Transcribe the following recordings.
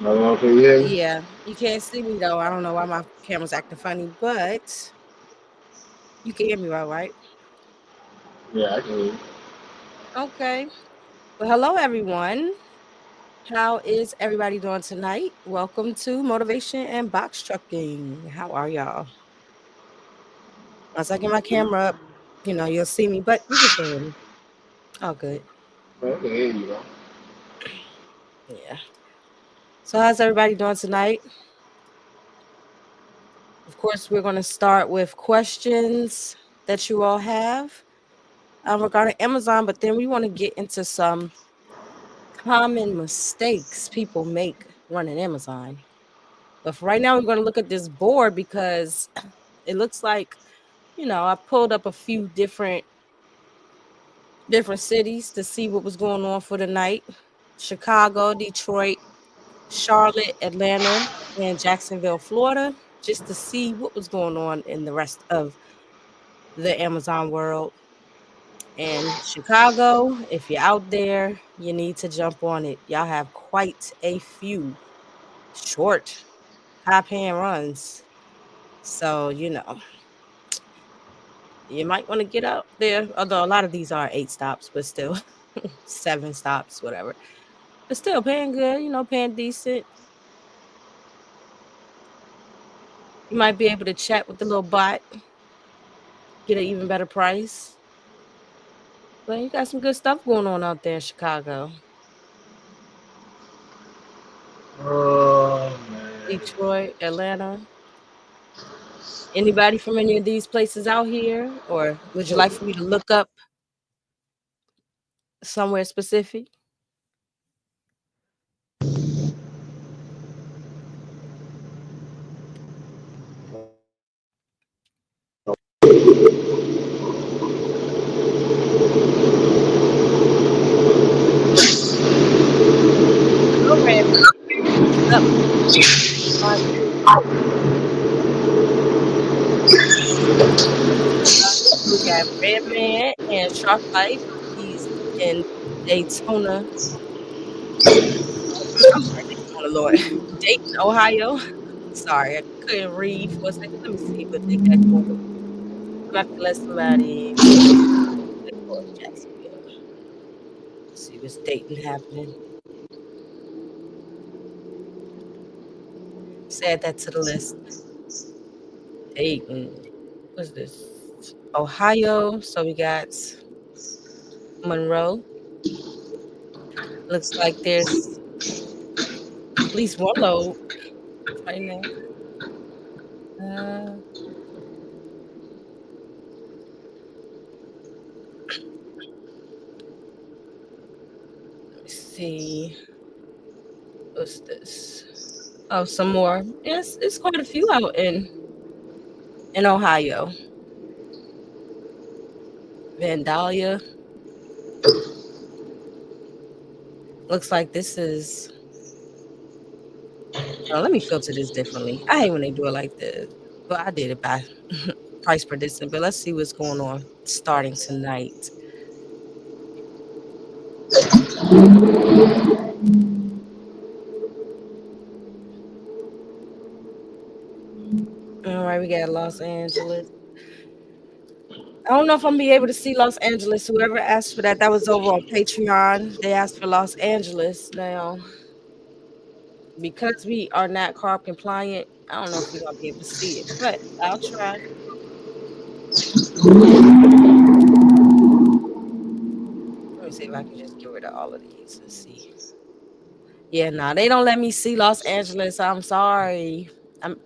Hello, can you hear me? Yeah, you can't see me though. I don't know why my camera's acting funny, but you can hear me all right. Yeah, I can hear you. Okay. Well, hello everyone. How is everybody doing tonight? Welcome to Motivation and Box Trucking. How are y'all? Once I get my camera up, you'll see me, but you can still hear me. Oh, good. I can hear you, bro. Yeah. So, how's everybody doing tonight? Of course, we're going to start with questions that you all have regarding Amazon, but then we want to get into some common mistakes people make running Amazon. But for right now, we're going to look at this board because it looks like, I pulled up a few different cities to see what was going on for the night. Chicago, Detroit, Charlotte, Atlanta, and Jacksonville, Florida, just to see what was going on in the rest of the Amazon world. And Chicago, if you're out there, you need to jump on it. Y'all have quite a few short, high paying runs. So, you might want to get out there. Although a lot of these are 8 stops, but still 7 stops, whatever. But still paying good, paying decent. You might be able to chat with the little bot, get an even better price. But you got some good stuff going on out there in Chicago, Oh, man. Detroit, Atlanta. Anybody from any of these places out here? Or would you like for me to look up somewhere specific? Hello, Red. What's up? Fine, too. We got Redman and Shark Life. He's in Daytona. I'm sorry, Daytona, Lord. Dayton, Ohio. Sorry, I couldn't read for a second. Let me see what they got going. I'm gonna have to let somebody go to Jacksonville. Let's see what's Dayton happening. Let's add that to the list. Dayton. What's this? Ohio. So we got Monroe. Looks like there's at least one load right now. Uh, let me see. What's this? Oh, some more. Yes, it's quite a few out in Ohio. Vandalia. Looks like this is. Oh, let me filter this differently. I hate when they do it like this, but I did it by price per distance. But let's see what's going on starting tonight. All right, we got Los Angeles. I don't know if I'm gonna be able to see Los Angeles. Whoever asked for that, that was over on Patreon. They asked for Los Angeles. Now, because we are not carb compliant, I don't know if we're gonna be able to see it, but I'll try. Let me see if I can just get rid of all of these and see. Yeah, no, they don't let me see Los Angeles. I'm sorry.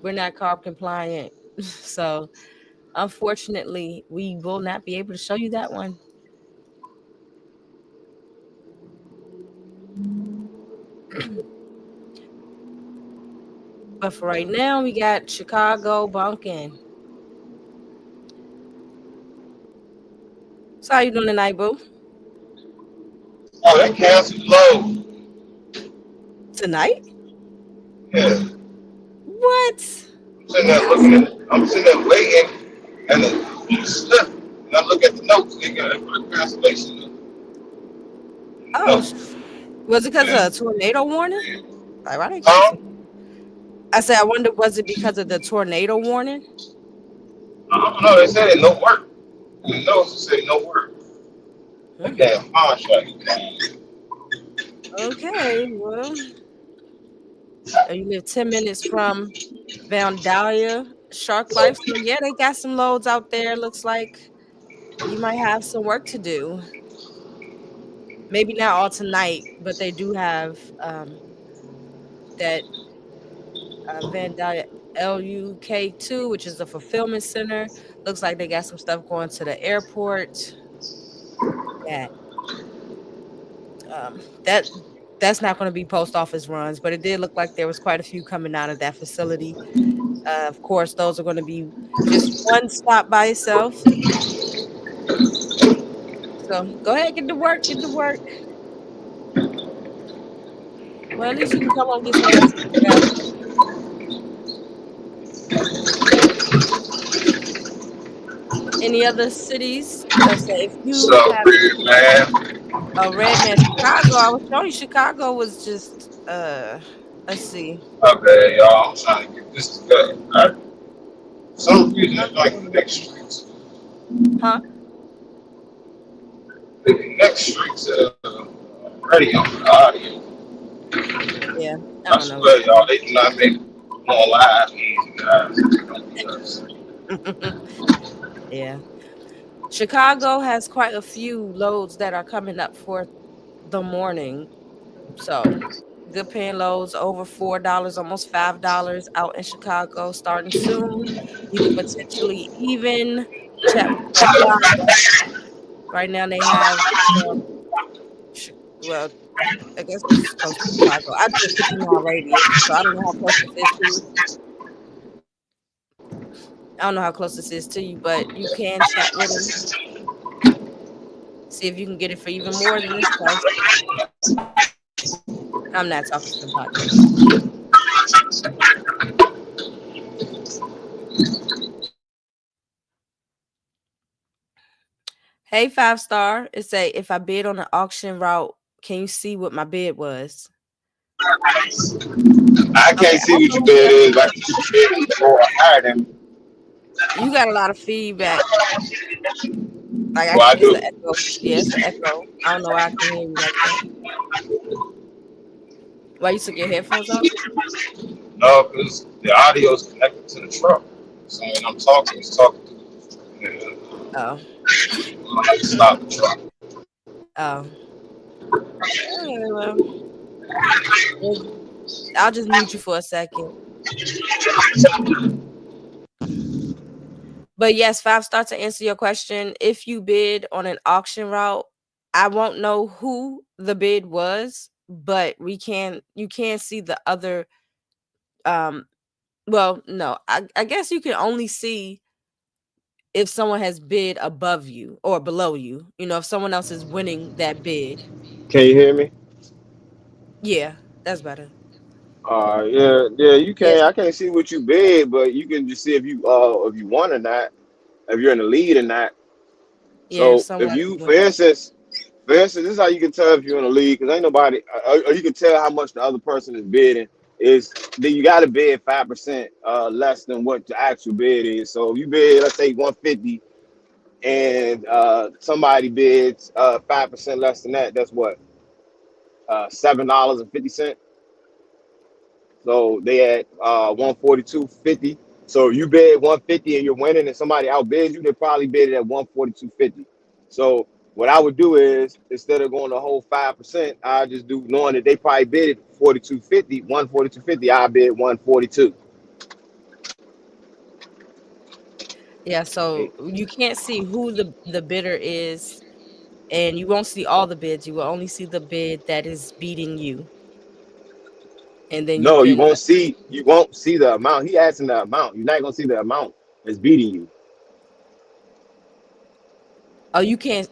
We're not carb compliant. So, unfortunately, we will not be able to show you that one. But for right now, we got Chicago bunking. So, how you doing tonight, boo? Oh, that canceled low. Tonight? Yeah. What? I'm sitting there How's looking at it. I'm sitting there waiting, and it slipped. And I look at the notes, they got it put a cancellation oh notes. was it because of Yeah. a tornado warning? Like, why they Huh? cancel? I said, I wonder, was it because of the tornado warning? I don't know. They said no work. The notice said no work. That Hmm. damn contract. Okay, well, you live 10 minutes from Vandalia Shark Life. So, yeah, they got some loads out there. Looks like you might have some work to do. Maybe not all tonight, but they do have that Vandalia LUK2, which is the fulfillment center. Looks like they got some stuff going to the airport. That that that's not going to be post office runs, but it did look like there was quite a few coming out of that facility. Of course, those are going to be just one stop by itself. So go ahead, get to work, get to work. Well, at least you can come home, get some rest if you got to. Any other cities? So if What's you up, have big man? a red man, Chicago, I was showing you Chicago was just let's see. Okay, y'all. I'm trying to get this together. For some reason, it's like the next streets. Huh? The next streets radio, audio. Yeah. I I don't know what's swear, y'all, going they do not make more live easy, guys. Don't be us. on. Yeah. Chicago has quite a few loads that are coming up for the morning. So good paying loads over $4, almost $5 out in Chicago starting soon. You could potentially even chat with your guy. Right now they have well, I guess this is close to Chicago. I do a 50-mile radius, so I don't know how close this is to you. I don't know how close this is to you, but you can chat with them. See if you can get it for even more than this price. I'm not talking to the podcast. Hey, 5 star. It say if I bid on the auction route, can you see what my bid was? I Okay, can't I see don't what know your what bed that is. I can see your bed or higher than. you got a lot of feedback. Like I Well, I it's an do. echo. Yeah, it's an echo. I don't know why I can hear you like that. Why you took your headphones off? No, because the audio is connected to the truck. So when I'm talking, it's talking to. Oh. I have to stop the truck. Oh. Okay, well, I'll just mute you for a second. But yes, 5 star to answer your question. If you bid on an auction route, I won't know who the bid was, but you can see the other um well, no, I guess you can only see if someone has bid above you or below you. You know, if someone else is winning that bid. Can you hear me? Yeah, that's better. Yeah, yeah, you Yes. can. I can't see what you bid, but you can just see if you won or not, if you're in the lead or not. Yeah, if So if someone is you, winning. for instance, this is how you can tell if you're in the lead because ain't nobody, or you can tell how much the other person is bidding. Is then you got to bid 5% less than what the actual bid is. So if you bid, let's say 150, and somebody bids 5% less than that, that's what $7.50. So they at 142.50. So you bid 150 and you're winning, and somebody outbids you, they probably bid it at 142.50. So what I would do is instead of going the whole 5%, I just do knowing that they probably bid it 42.50, 142.50. I bid 142. Yeah, so you can't see who the bidder is, and you won't see all the bids. You will only see the bid that is beating you, and then you No, can. you won't see the amount. He asking the amount. You're not gonna see the amount that's beating you. Oh, you can't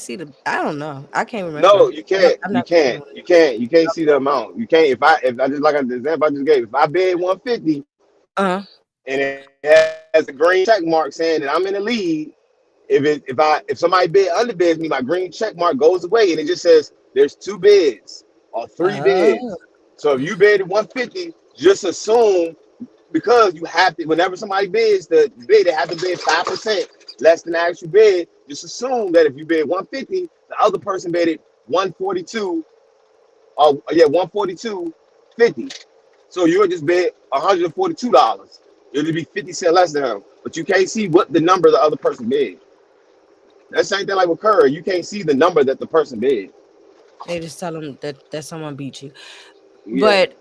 see the. I don't know. I can't remember. No, you can't. I've You never been can't. on You can't. You can't see the amount. You can't. If I just like the example I just gave, if I bid 150 it. and it has a green check mark saying that I'm in the lead, if somebody bid underbids me, my green check mark goes away and it just says there's two bids or three Oh, bids. So if you bid at 150, just assume because you have to. Whenever somebody bids the bid, they have to bid 5% less than the actual bid. Just assume that if you bid 150, the other person bid it 142. Yeah, 142.50. So you would just bid $142. It'll be 50 cents less than him. But you can't see what the number the other person bid. That same thing like with Curry. You can't see the number that the person bid. They just tell them that someone beat you. Yeah. But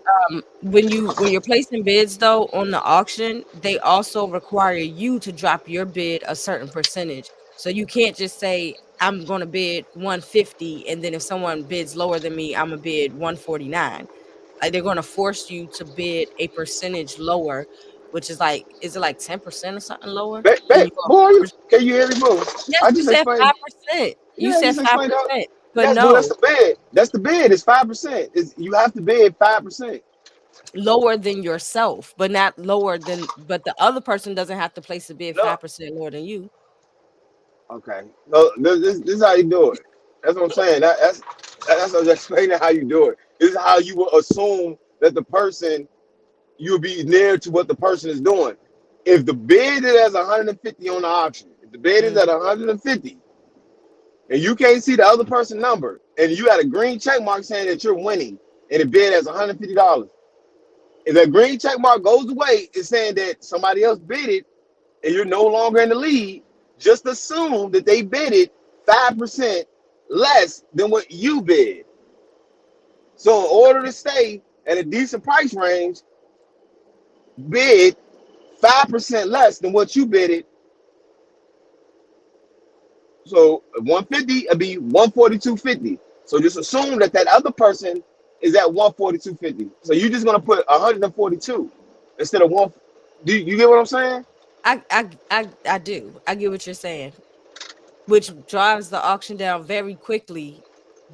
when you're placing bids though on the auction, they also require you to drop your bid a certain percentage. So you can't just say I'm going to bid 150 and then if someone bids lower than me, I'm gonna bid 149. Like they're going to force you to bid a percentage lower, which is like is it like 10% or something lower than your Boy, original? can you hear me, bro? Yes, I you just said explained. 5%. You Yeah, I said just explained out. 5%. But Yes, bro, that's no, the bid. That's the bid. It's 5%. Is you have to bid 5%. lower than yourself, but not lower than but the other person doesn't have to place a bid No. 5% lower than you. Okay. No, this is how you do it. That's what I'm saying. That's what I'm explaining how you do it. This is how you will assume that the person you'll be near to what the person is doing. If the bid is at 150 on the auction, if the bid is Mm, at 150, and you can't see the other person's number, and you got a green check mark saying that you're winning, and the bid is $150, if that green check mark goes away, it's saying that somebody else bid it, and you're no longer in the lead. Just assume that they bid it 5% less than what you bid. So in order to stay at a decent price range, bid 5% less than what you bid it. So 150 would be 142.50. So just assume that that other person is at 142.50. So you're just gonna put 142 instead of one. Do you get what I'm saying? I do. I get what you're saying, which drives the auction down very quickly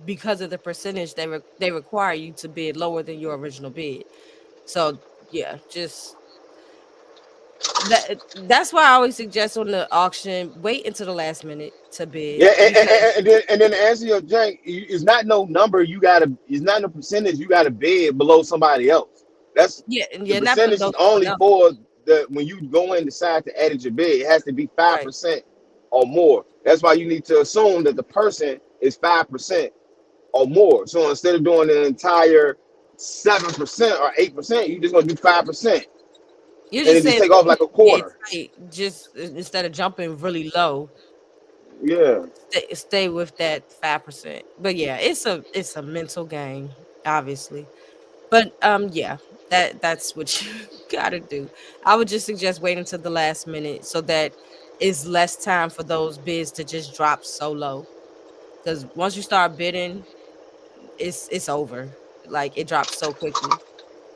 because of the percentage they require you to bid lower than your original bid. So yeah, just that's why I always suggest on the auction, wait until the last minute to bid Yeah, because and then to answer your drink, it's not no number you gotta. It's not no percentage you gotta bid below somebody else. That's yeah, the yeah, not percentage below is someone only else. for the when you go and decide to edit your bid. It has to be five Right. percent or more. That's why you need to assume that the person is 5% or more. So instead of doing an entire 7% or 8%, you just gonna do 5%, You're and just then just saying take to off keep like a it quarter. tight, just instead of jumping really low, Yeah. stay with that 5%. But yeah, it's a mental game, obviously. But yeah, that's what you gotta do. I would just suggest waiting until the last minute so that it's less time for those bids to just drop so low. Because once you start bidding, it's over. Like it drops so quickly.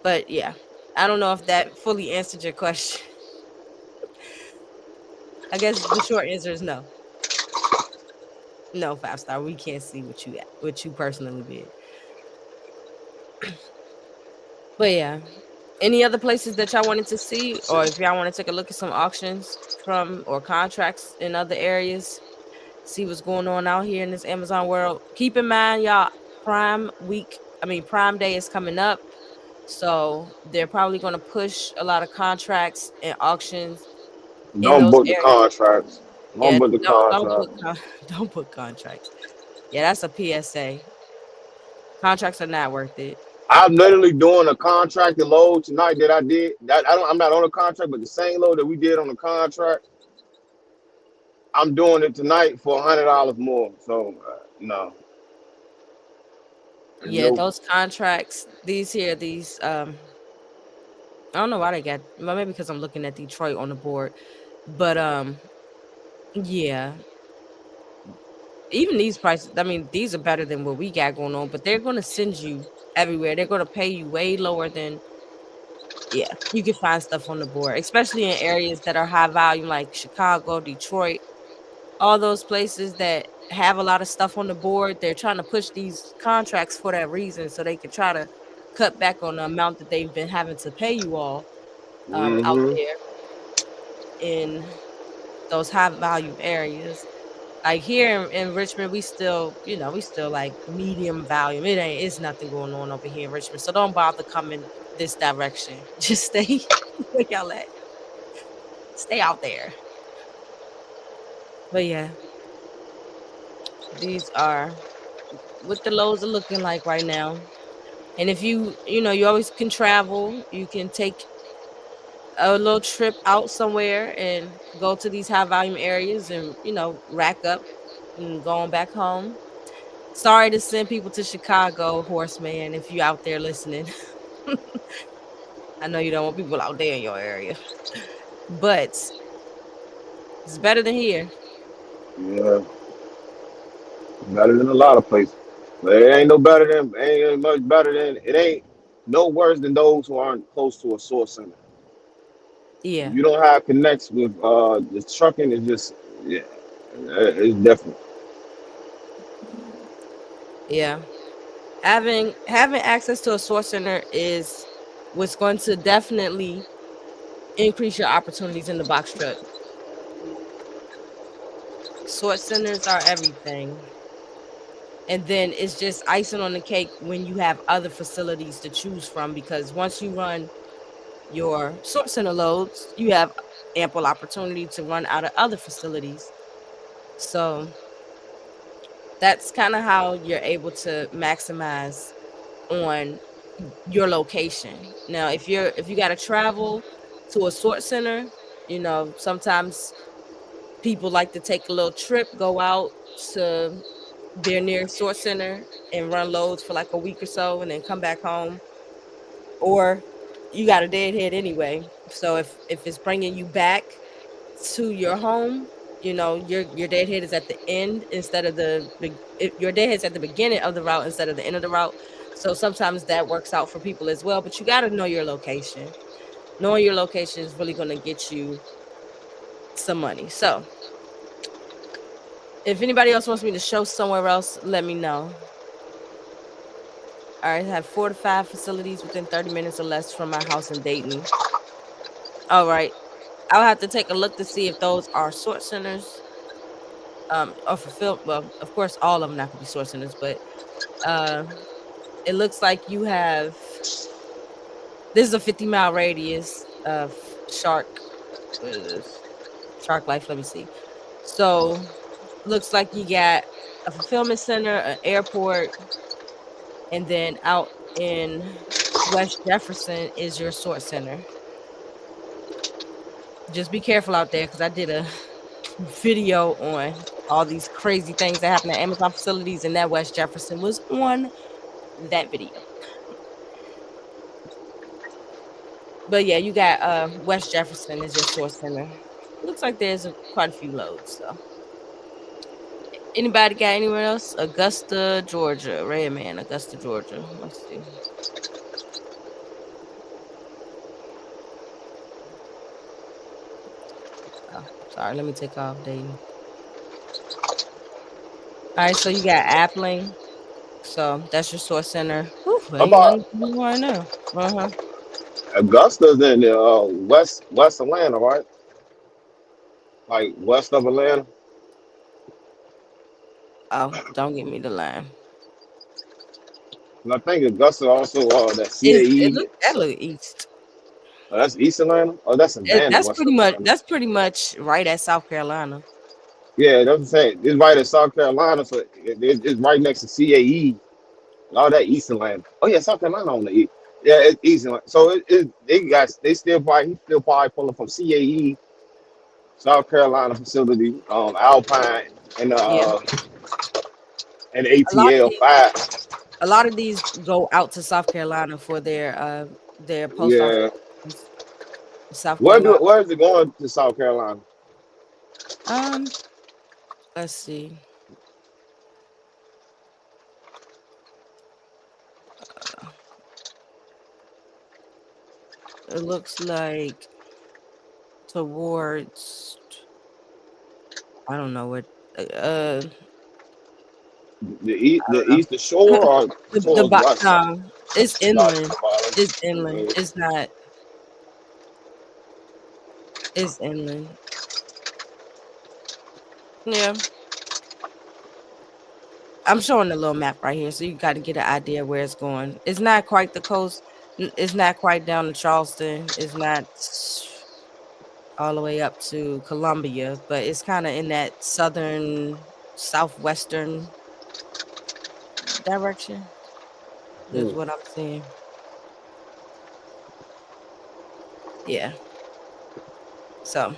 But yeah, I don't know if that fully answered your question. I guess the short answer is no. No, 5 star. We can't see what you personally bid. But yeah. Any other places that y'all wanted to see, or if y'all want to take a look at some auctions from or contracts in other areas, see what's going on out here in this Amazon world. Keep in mind, y'all, Prime Day is coming up. So they're probably going to push a lot of contracts and auctions in Don't those book the areas. contracts. Don't Yeah, book the don't contract. put don't put contracts. Yeah, that's a PSA. Contracts are not worth it. I'm literally doing a contracted load tonight that I did. That I don't. I'm not on a contract, but the same load that we did on the contract, I'm doing it tonight for $100 more. So no, Yeah, nope. those contracts, these I don't know why they got well, maybe because I'm looking at Detroit on the board. But yeah, even these prices, I mean, these are better than what we got going on, but they're gonna send you everywhere. They're gonna pay you way lower than yeah, you can find stuff on the board, especially in areas that are high volume like Chicago, Detroit, all those places that have a lot of stuff on the board. They're trying to push these contracts for that reason so they can try to cut back on the amount that they've been having to pay you all out Hmm. there in those high volume areas. Like here in Richmond, we still, we still like medium volume. It's nothing going on over here in Richmond. So don't bother coming this direction. Just stay where y'all at. Stay out there. But yeah, these are what the lows are looking like right now. And if you always can travel, you can take a little trip out somewhere and go to these high volume areas and, rack up and going back home. Sorry to send people to Chicago, Horseman, if you out there listening. I know you don't want people out there in your area, but it's better than here. Yeah, better than a lot of places. But it ain't no better than, ain't much better than, it ain't no worse than those who aren't close to a source center. If Yeah, you don't have connects with the trucking, it's just, yeah, it's different. yeah. Having access to a source center is what's going to definitely increase your opportunities in the box truck. Source centers are everything. And then it's just icing on the cake when you have other facilities to choose from, because once you run your source center loads, you have ample opportunity to run out of other facilities. So that's kind of how you're able to maximize on your location. Now, if you got to travel to a sort center, sometimes people like to take a little trip, go out to their nearest sort center and run loads for like a week or so and then come back home. Or you got a deadhead anyway. So if it's bringing you back to your home, your deadhead is at the end instead of your deadhead's at the beginning of the route instead of the end of the route. So sometimes that works out for people as well, but you got to know your location. Knowing your location is really going to get you some money. So if anybody else wants me to show somewhere else, let me know. All right, I have 4 to 5 facilities within 30 minutes or less from my house in Dayton. All right, I'll have to take a look to see if those are sort centers. Or fulfill. Well, of course, all of them not gonna be sort centers, but uh, it looks like you have. This is a 50-mile radius of Shark. What is this? Shark Life. Let me see. So looks like you got a fulfillment center, an airport, and then out in West Jefferson is your sort center. Just be careful out there because I did a video on all these crazy things that happen at Amazon facilities, and that West Jefferson was on that video. But yeah, you got West Jefferson is your source center. Looks like there's quite a few loads. So anybody got anywhere else? Augusta, Georgia. Redman, Augusta, Georgia. Let's see. Oh, sorry. Let me take off Dayton. All right, so you got Appling. So that's your source center. Whew, How ain't about nothing going on right now. Uh-huh. Augusta's in west Atlanta, right? Like west of Atlanta. Oh, don't get me the line. And I think Augusta also that It CAE. look that look east. Oh, that's East Atlanta. Oh, that's Savannah, That's West pretty of much Atlanta. right at South Carolina. Yeah, that's what I'm saying. It's right in South Carolina, so it's right next to CAE. All that East Atlanta. Oh yeah, South Carolina on the east. Yeah, it's East Atlanta. So they still probably he's still probably pulling from CAE, South Carolina facility, Alpine and Yeah. and A lot of ATL these five. a lot of these go out to South Carolina for their post office Yeah. in South Carolina. Where is it going to South Carolina? Um, let's see. It looks like towards I don't know what uh I The don't know. eastern shore or towards west side? It's Bottom, inland. bottom. It's inland. Okay. It's not it's inland. Yeah. I'm showing the little map right here, so you got to get an idea where it's going. It's not quite the coast. It's not quite down to Charleston. It's not all the way up to Columbia, but it's kind of in that southern, southwestern direction. Is Hmm. what I'm seeing. Yeah. So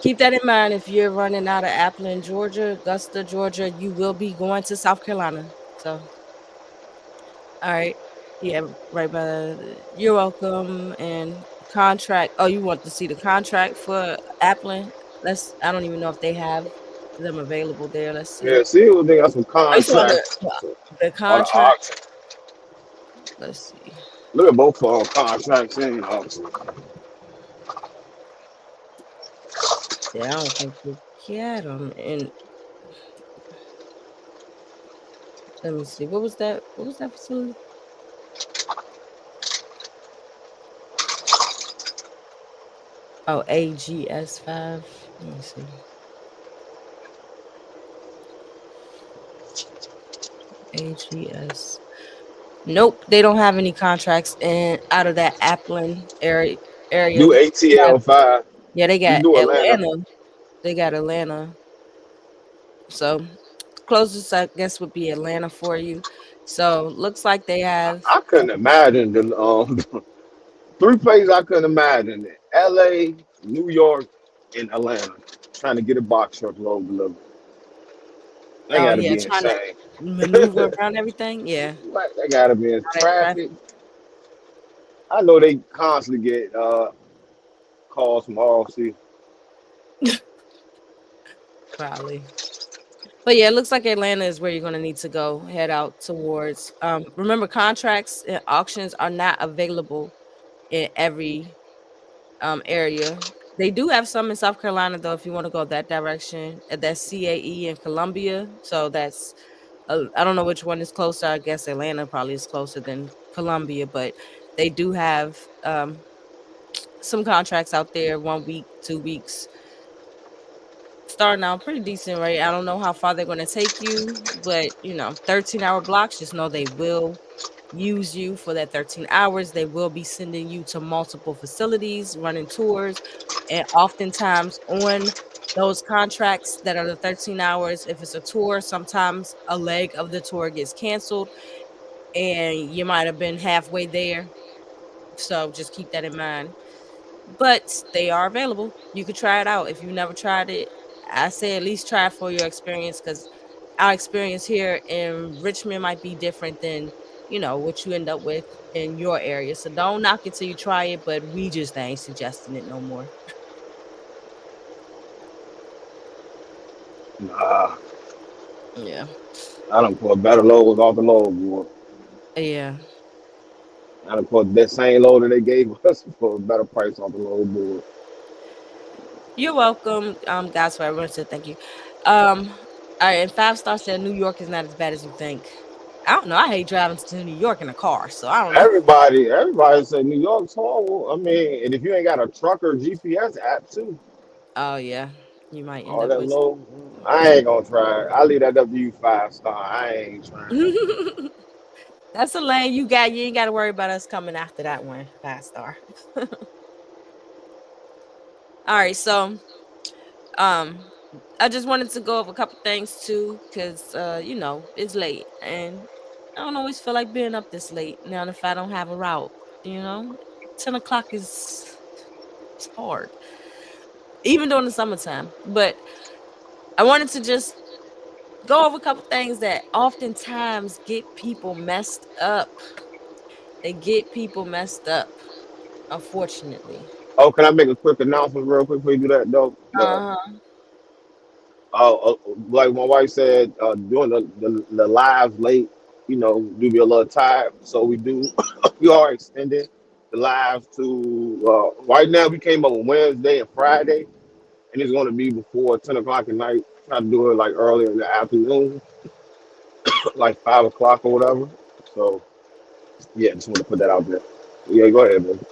keep that in mind if you're running out of Appleton, Georgia, Augusta, Georgia, you will be going to South Carolina. So, all right. Yeah, right by you're welcome. And contract. Oh, you want to see the contract for Appleton? I don't even know if they have them available there. Let's see. Yeah, see, they got some Oh, you saw contracts the or the contract. auction. Let's see. Look at both of them contracts in auction. Yeah, I don't think we get them. And let me see. What was that? What was that facility? Oh, AGS 5. Let me see. AGS. Nope, they don't have any contracts in out of that Appleton area. Do They got, ATL 5. yeah, they You got do Atlanta. Atlanta. They got Atlanta. So closest I guess would be Atlanta for you. So looks like they have I couldn't imagine the three places I couldn't imagine: L.A., New York, and Atlanta. Trying to get a box truck load delivered. They oh got to yeah, be trying to insane. maneuver around everything. Yeah. Like, they got to be in All that traffic. traffic, I know they constantly get calls from ROC. probably. But yeah, it looks like Atlanta is where you're gonna need to go, head out towards. Remember contracts and auctions are not available in every area. They do have some in South Carolina though, if you want to go that direction. That's CAE and Columbia. So that's I don't know which one is closer. I guess Atlanta probably is closer than Columbia, but they do have some contracts out there, 1 week, 2 weeks, starting out pretty decent, right? I don't know how far they're going to take you, but 13-hour blocks, just know they will use you for that 13 hours. They will be sending you to multiple facilities, running tours, and oftentimes on those contracts that are the 13 hours, if it's a tour, sometimes a leg of the tour gets canceled and you might have been halfway there. So just keep that in mind, but they are available. You could try it out if you never tried it. I say at least try it for your experience because our experience here in Richmond might be different than what you end up with in your area. So don't knock it till you try it, but we just ain't suggesting it no more. Nah, Yeah, I done put better loads off the load board. yeah. I done put that same load that they gave us for a better price off the load board. You're welcome, guys. For everyone said thank you. Um, all right, and 5 star said New York is not as bad as you think. I don't know. I hate driving to New York in a car, so I don't know. Everybody say New York's horrible. I mean, and if you ain't got a trucker GPS app too, Oh yeah, you might end all up that with. low, I ain't gonna try it. I leave that W 5 star. I ain't trying. That's a lane you got. You ain't got to worry about us coming after that one. 5 star. All right, so um, I just wanted to go over a couple things too, because it's late, and I don't always feel like being up this late now if I don't have a route. You know, 10 o'clock is it's hard, even during the summertime. But I wanted to just go over a couple things that oftentimes get people messed up. They get people messed up, unfortunately. Oh, can I make a quick announcement real quick before you do that though? Uh-huh. Like my wife said, doing the lives late, do be a little tired. So we do, we are extending the lives to, right now we came up with Wednesday and Friday, and it's going to be before 10 o'clock at night. Try to do it like earlier in the afternoon, like 5 o'clock or whatever. So, yeah, just want to put that out there. Yeah, go ahead, man.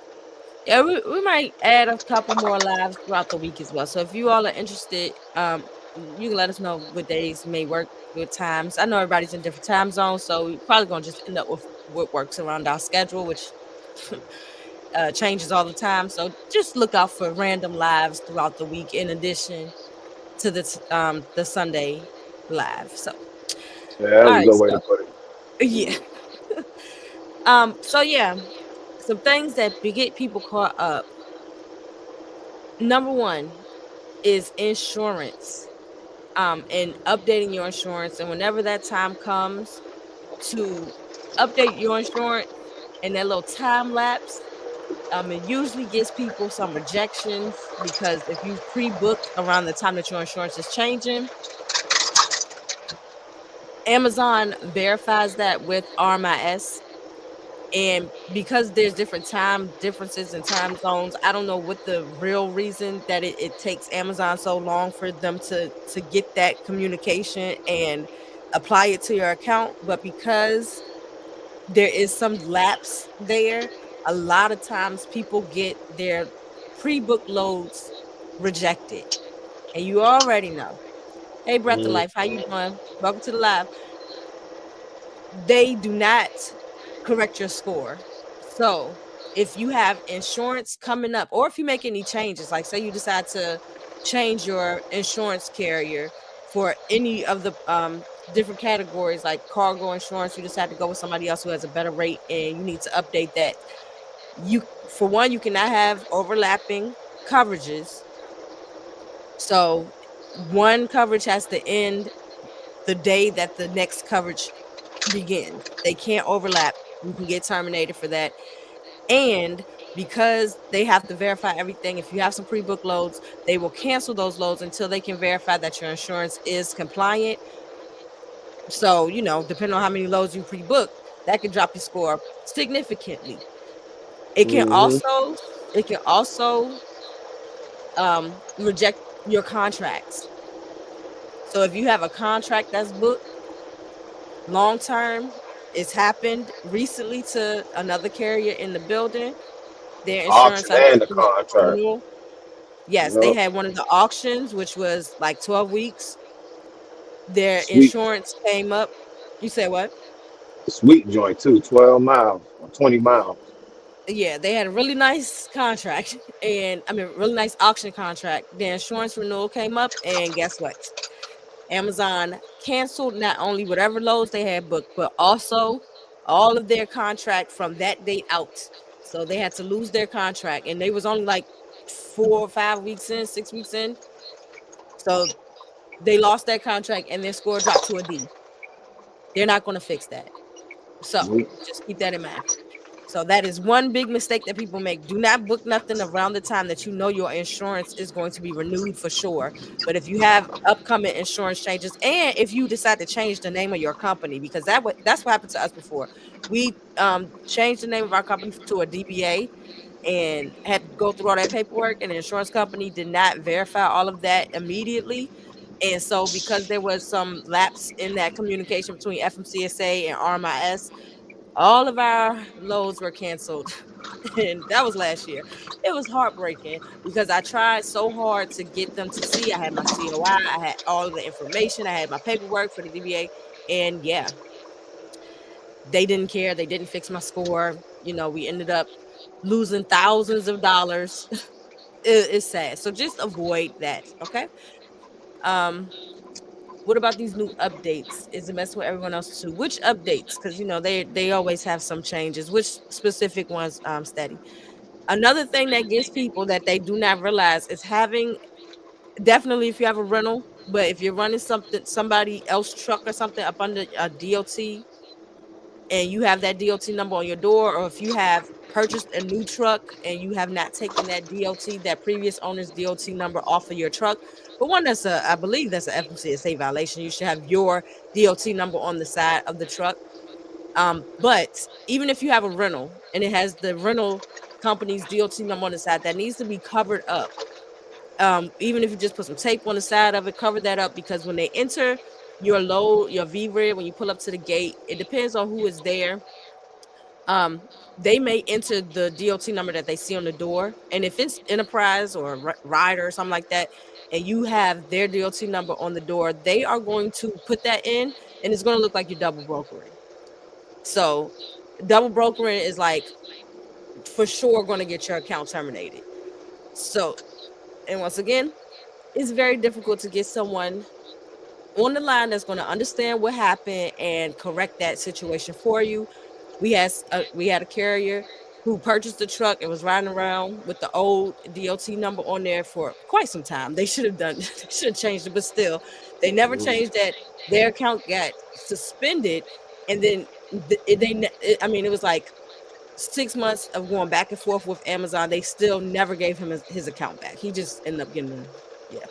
Yeah, we might add a couple more lives throughout the week as well. So if you all are interested, you can let us know what days may work, what times. I know everybody's in different time zones, so we're probably gonna just end up with what works around our schedule, which changes all the time. So just look out for random lives throughout the week, in addition to the Sunday live. So Yeah, that's all a right, good way so to put it. yeah. So yeah, some things that get people caught up. Number one is insurance. And updating your insurance. And whenever that time comes to update your insurance and that little time lapse, it usually gives people some rejections because if you've pre-booked around the time that your insurance is changing, Amazon verifies that with RMIS. And because there's different time differences in time zones, I don't know what the real reason that it takes Amazon so long for them to get that communication and apply it to your account. But because there is some lapse there, a lot of times people get their pre-book loads rejected. And you already know. Hey, Breath of Mm, Life, how you doing? Welcome to the live. They do not correct your score. So if you have insurance coming up, or if you make any changes, like say you decide to change your insurance carrier for any of the different categories, like cargo insurance, you decide to go with somebody else who has a better rate, and you need to update that. You, for one, you cannot have overlapping coverages. So one coverage has to end the day that the next coverage begins. They can't overlap. You can get terminated for that. And because they have to verify everything, if you have some pre-book loads, they will cancel those loads until they can verify that your insurance is compliant. So, depending on how many loads you pre-book, that could drop your score significantly. It can mm-hmm. also it can also reject your contracts. So if you have a contract that's booked long term, it's happened recently to another carrier in the building. Their insurance, Auction I and think, the finished contract. renewal. Yes, they Yep. had one of the auctions, which was like 12 weeks. Their Sweet, insurance came up. You said what? sweet joint too. 12 miles or 20 miles. Yeah, they had a really nice contract, and I mean, really nice auction contract. Their insurance renewal came up, and guess what? Amazon canceled not only whatever loads they had booked, but also all of their contract from that date out. So they had to lose their contract, and they was only like 4 or 5 weeks in, 6 weeks in. So they lost that contract, and their score dropped to a D. They're not going to fix that. So Nope. just keep that in mind. So that is one big mistake that people make. Do not book nothing around the time that you know your insurance is going to be renewed for sure. But if you have upcoming insurance changes, and if you decide to change the name of your company, because that's what happened to us before. We changed the name of our company to a DBA and had to go through all that paperwork, and the insurance company did not verify all of that immediately. And so because there was some lapse in that communication between FMCSA and RMIS, all of our loads were canceled. And that was last year. It was heartbreaking because I tried so hard to get them to see. I had my COI, I had all of the information, I had my paperwork for the DBA. And yeah, they didn't care. They didn't fix my score. We ended up losing thousands of dollars. It's sad. So just avoid that. Okay. Um, what about these new updates? Is it messing with everyone else too? Which updates? Because they always have some changes. Which specific ones? Steady. Another thing that gets people that they do not realize is having, definitely if you have a rental, but if you're running somebody else truck or something up under a DOT, and you have that DOT number on your door, or if you have purchased a new truck and you have not taken that previous owner's DOT number off of your truck. But one, I believe that's an FMCSA violation. You should have your DOT number on the side of the truck. But even if you have a rental and it has the rental company's DOT number on the side, that needs to be covered up. Even if you just put some tape on the side of it, cover that up, because when they enter your load, your V-Rig, when you pull up to the gate, it depends on who is there. They may enter the DOT number that they see on the door. And if it's Enterprise or Rider or something like that, and you have their DOT number on the door, they are going to put that in, and it's going to look like you're double brokering. So double brokering is like for sure going to get your account terminated. So, and once again, it's very difficult to get someone on the line that's going to understand what happened and correct that situation for you. We had a carrier who purchased the truck and was riding around with the old DOT number on there for quite some time. They should have done they should have changed it, but still, they never changed that. Their account got suspended, and then I mean, it was like 6 months of going back and forth with Amazon. They still never gave him his account back. He just ended up getting yeah.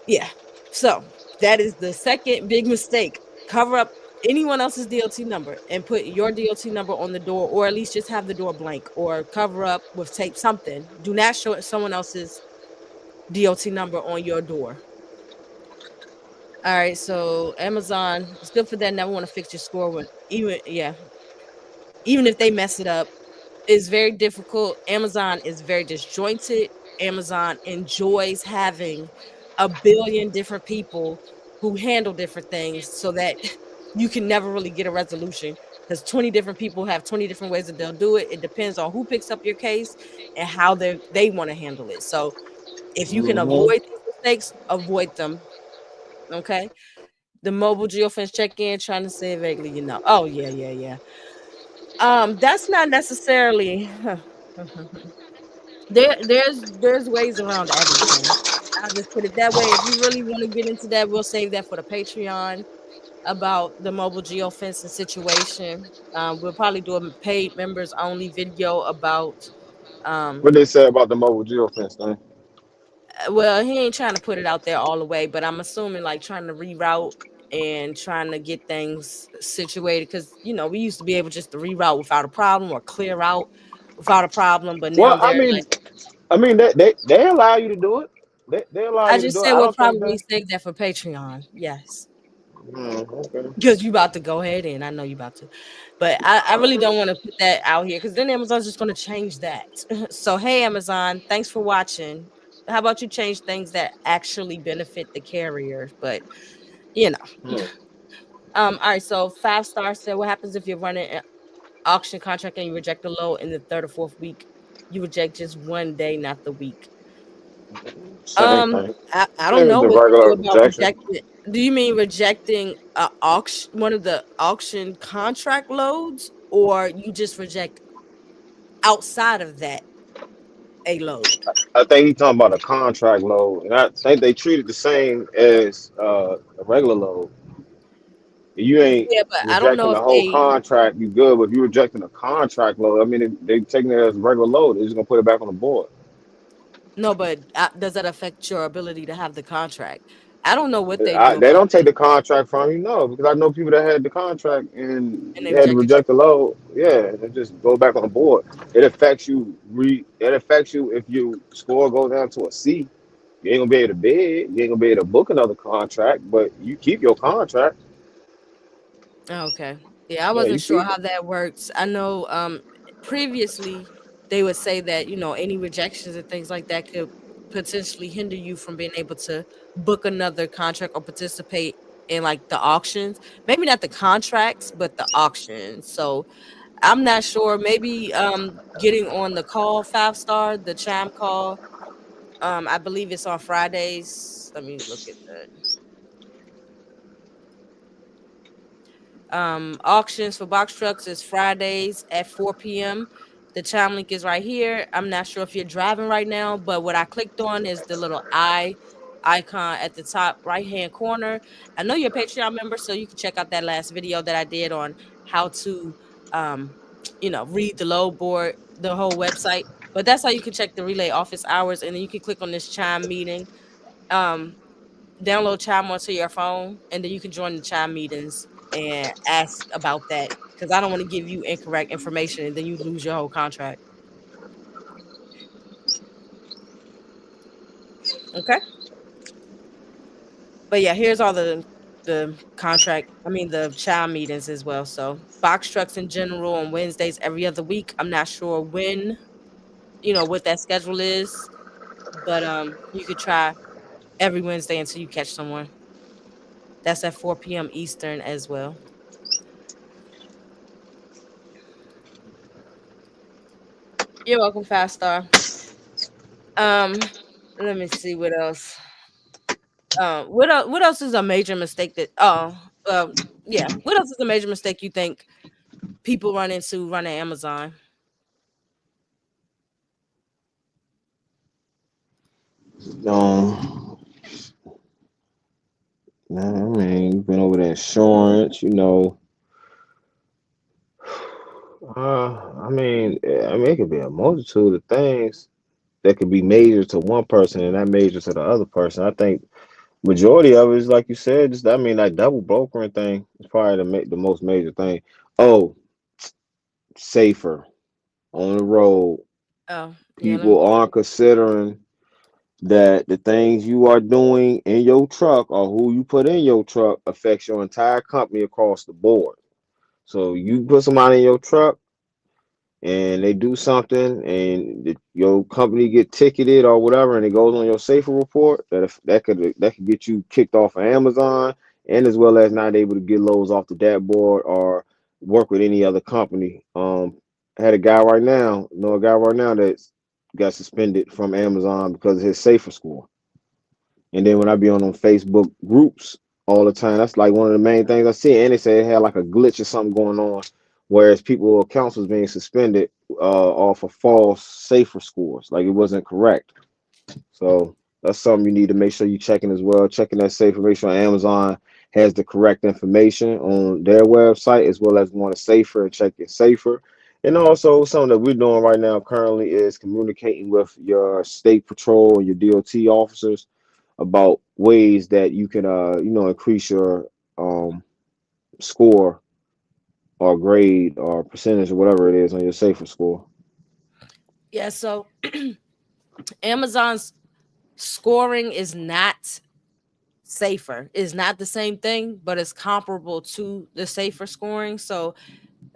Yeah. So that is the second big mistake. Cover up anyone else's DOT number and put your DOT number on the door, or at least just have the door blank, or cover up with tape something. Do not show someone else's DOT number on your door. All right. So Amazon, it's good for that. Never want to fix your score when even if they mess it up. It's very difficult. Amazon is very disjointed. Amazon enjoys having a billion different people who handle different things so that you can never really get a resolution, because 20 different people have 20 different ways that they'll do it. It depends on who picks up your case and how they want to handle it. So if you can Mm-hmm. avoid these mistakes, avoid them. Okay. The mobile geofence check-in, trying to say it vaguely, Oh, yeah, yeah, yeah. That's not necessarily there's ways around everything. I'll just put it that way. If you really want to get into that, we'll save that for the Patreon about the mobile geofencing situation. We'll probably do a paid members only video about What um they say about the mobile geofence thing? well, he ain't trying to put it out there all the way, but I'm assuming like trying to reroute and trying to get things situated, because we used to be able just to reroute without a problem, or clear out without a problem, but now Well, they're like, I mean, they allow you to do it. They allow I you to just do it. said I we'll don't think probably that. save that for Patreon. Yes. Okay. Because you about to go ahead, and I know you about to. But I really don't want to put that out here, because then Amazon's just going to change that. So, hey, Amazon, thanks for watching. How about you change things that actually benefit the carrier? But, you know. Hmm. All right. So, 5 star said, what happens if you're running an auction contract and you reject a load in the third or fourth week? You reject just one day, not the week. Same thing. I don't Same as know the what to do regular about rejection. rejecting. Do you mean rejecting a auction, one of the auction contract loads, or you just reject outside of that a load? I think he's talking about a contract load, and I think they treat it the same as a regular load. You ain't Yeah, but I don't rejecting know if the whole they. contract, you good. But if you rejecting a contract load, I mean, they taking it as a regular load. They're just gonna put it back on the board. No, but does that affect your ability to have the contract? I don't know what they do They about don't take that, the contract from you, no, because I know people that had the contract and and they they had to rejected reject the load. Yeah, it just go back on the board. It affects you. It affects you if your score goes down to a C. You ain't gonna be able to bid. You ain't gonna be able to book another contract, but you keep your contract. Okay. Yeah, I Yeah, wasn't you sure keep how it. that works. I know previously they would say that, any rejections and things like that could potentially hinder you from being able to book another contract or participate in like the auctions. Maybe not the contracts, but the auctions. So I'm not sure. Maybe getting on the call 5 star, the chime call. I believe it's on Fridays. Let me look at that. Auctions for box trucks is Fridays at 4 p.m. The chime link is right here. I'm not sure if you're driving right now, but what I clicked on is the little eye icon at the top right hand corner. I know you're a Patreon member, so you can check out that last video that I did on how to um read the load board, the whole website. But that's how you can check the relay office hours, and then you can click on this chime meeting. Um Download Chime onto your phone, and then you can join the Chime meetings and ask about that, because I don't want to give you incorrect information and then you lose your whole contract. Okay. But yeah, here's all the contract. I mean the Chime meetings as well. So box trucks in general on Wednesdays every other week. I'm not sure when, what that schedule is. but you could try every Wednesday until you catch someone. That's at 4 p.m. Eastern as well. You're welcome, Fast Star. Um, let me see what else. What else? What else is a major mistake that? Yeah. What else is a major mistake you think people run into running Amazon? Um, I mean, you've been over the insurance, I mean, it could be a multitude of things that could be major to one person and not major to the other person. I think majority of it is like you said, just I mean, that double brokering thing is probably the most major thing. Oh, safer on the road. Oh, yeah. Let me. People aren't considering that the things you are doing in your truck or who you put in your truck affects your entire company across the board. So you put somebody in your truck and they do something and your company get ticketed or whatever and it goes on your safer report, that could get you kicked off of Amazon, and as well as not able to get loads off the dashboard or work with any other company. I had a guy right now, know a guy right now that's got suspended from Amazon because of his safer score. And then when I be on them Facebook groups all the time, that's like one of the main things I see. And they say it had like a glitch or something going on, whereas people accounts was being suspended off of false safer scores, like it wasn't correct. So that's something you need to make sure you checking as well. Checking that safer, make sure Amazon has the correct information on their website as well as going to safer and check it safer. And also something that we're doing right now currently is communicating with your state patrol and your DOT officers about ways that you can increase your um score or grade or percentage or whatever it is on your safer score. Yeah. So Amazon's scoring is not safer. Is not the same thing, but it's comparable to the safer scoring. So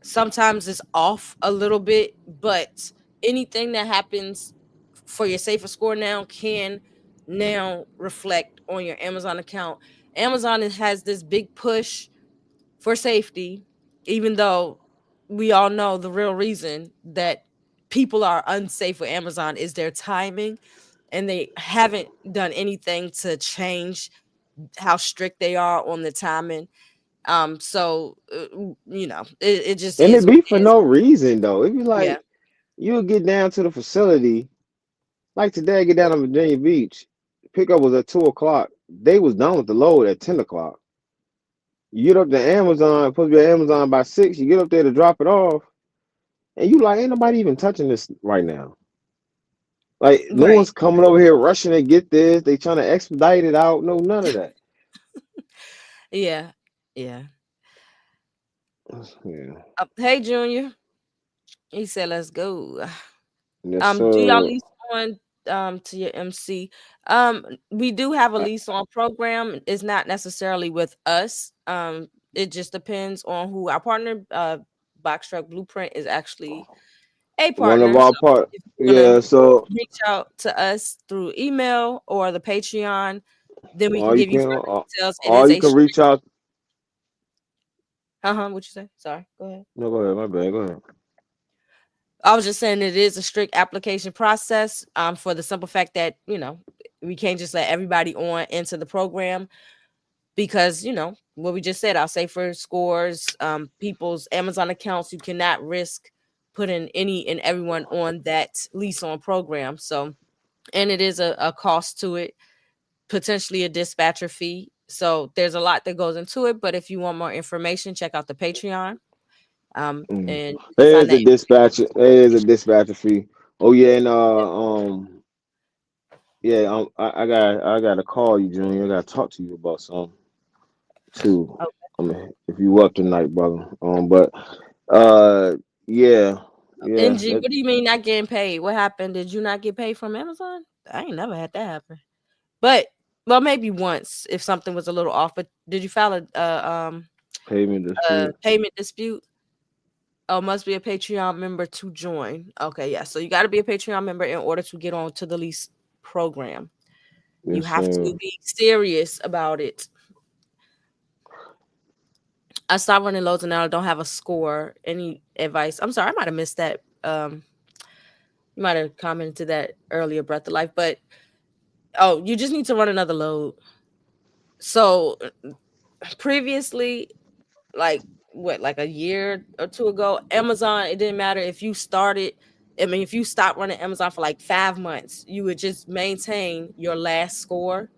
sometimes it's off a little bit, but anything that happens for your safer score now can now reflect on your Amazon account. Amazon has this big push for safety, even though we all know the real reason that people are unsafe with Amazon is their timing, and they haven't done anything to change how strict they are on the timing. It just And is it what be it for is. no reason though. It be Yeah. like you'll get down to the facility, like today, I get down to Virginia Beach. Pickup was at 2 o'clock. They was done with the load at 10 o'clock. You get up to Amazon, supposed to be at Amazon by 6. You get up there to drop it off, and you like, ain't nobody even touching this right now. Like no Right. one's coming over here rushing to get this. They trying to expedite it out. No, none of that. Yeah. Yeah. Yeah. Hey, Junior. He said, "Let's go." Yes, Do y'all sir. lease on to your MC? We do have a I, lease on program. It's not necessarily with us. It just depends on who our partner. Box Truck Blueprint is actually a one of partner. our So part. if you want to Yeah. So, reach out to us through email or the Patreon, then we can or you give you can, further details. It or is you a can reach strict. out. What you say? Sorry. Go ahead. No, go ahead. My bad. Go ahead. I was just saying it is a strict application process. For the simple fact that we can't just let everybody on into the program because what we just said, our safer scores, people's Amazon accounts. You cannot risk putting any and everyone on that lease on program. So, and it is a cost to it, potentially a dispatcher fee. So there's a lot that goes into it. But if you want more information, check out the Patreon. Mm. And you can find There's a that. dispatcher. There's a dispatcher fee. Oh yeah, and yeah. I gotta call you, Junior. I gotta talk to you about something too. Oh, I mean, if you up tonight, brother. But uh, yeah, yeah. NG, what do you mean not getting paid? What happened? Did you not get paid from Amazon? I ain't never had that happen. But well, maybe once if something was a little off. But did you file Payment a dispute. payment dispute? Oh, must be a Patreon member to join. Okay, yeah. So you got to be a Patreon member in order to get on to the lease program. You Yes, have to sir. be serious about it. I stopped running loads and now I don't have a score. Any advice? I'm sorry, I might have missed that. You might have commented to that earlier, Breath of Life, but oh, you just need to run another load. So previously, like what, like a year or two ago, Amazon, it didn't matter if you started. I mean, if you stopped running Amazon for like 5 months, you would just maintain your last score.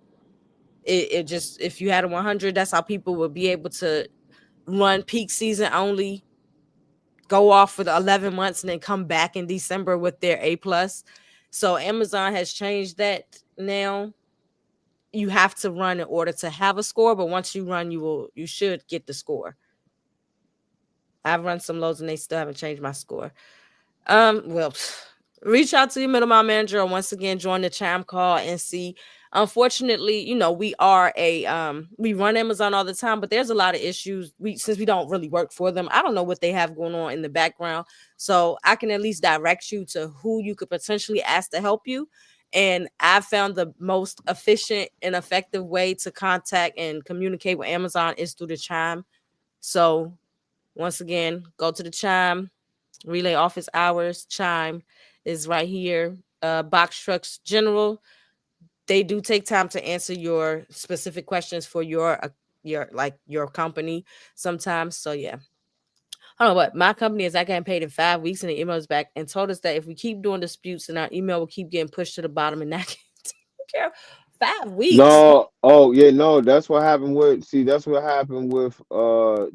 It just, if you had a 100, that's how people would be able to run peak season only, go off for the 11 months, and then come back in December with their A plus. So Amazon has changed that now. You have to run in order to have a score, but once you run, you should get the score. I've run some loads and they still haven't changed my score. Well, reach out to your middleman manager or once again join the chime call and see. Unfortunately, we are we run Amazon all the time, but there's a lot of issues. Since we don't really work for them, I don't know what they have going on in the background. So I can at least direct you to who you could potentially ask to help you. And I found the most efficient and effective way to contact and communicate with Amazon is through the chime. So once again, go to the chime, relay office hours. Chime is right here. Box trucks general. They do take time to answer your specific questions for your company sometimes. So yeah. I don't know what my company is. I got paid in 5 weeks, and the emails back and told us that if we keep doing disputes, and our email will keep getting pushed to the bottom, and not care. 5 weeks. No, oh yeah, no, that's what happened with that's what happened with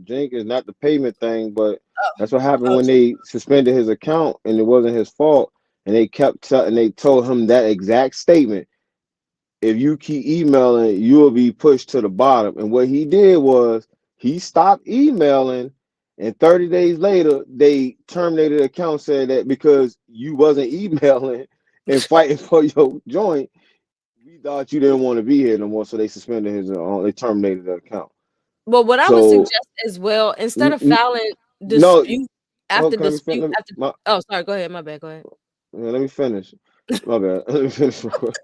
Jenkins, not the payment thing, but that's what happened Oh, when they suspended his account and it wasn't his fault. And they and they told him that exact statement. If you keep emailing, you will be pushed to the bottom. And what he did was he stopped emailing, and 30 days later, they terminated the account, said that because you wasn't emailing and fighting for your joint, we thought you didn't want to be here no more, so they suspended they terminated the account. well, what I would So suggest as well, instead of filing no, dispute oh, after can let me fin- dispute let me, after. Oh, sorry. Go ahead. My bad. Go ahead. let me finish. My bad. Let me finish. Real quick.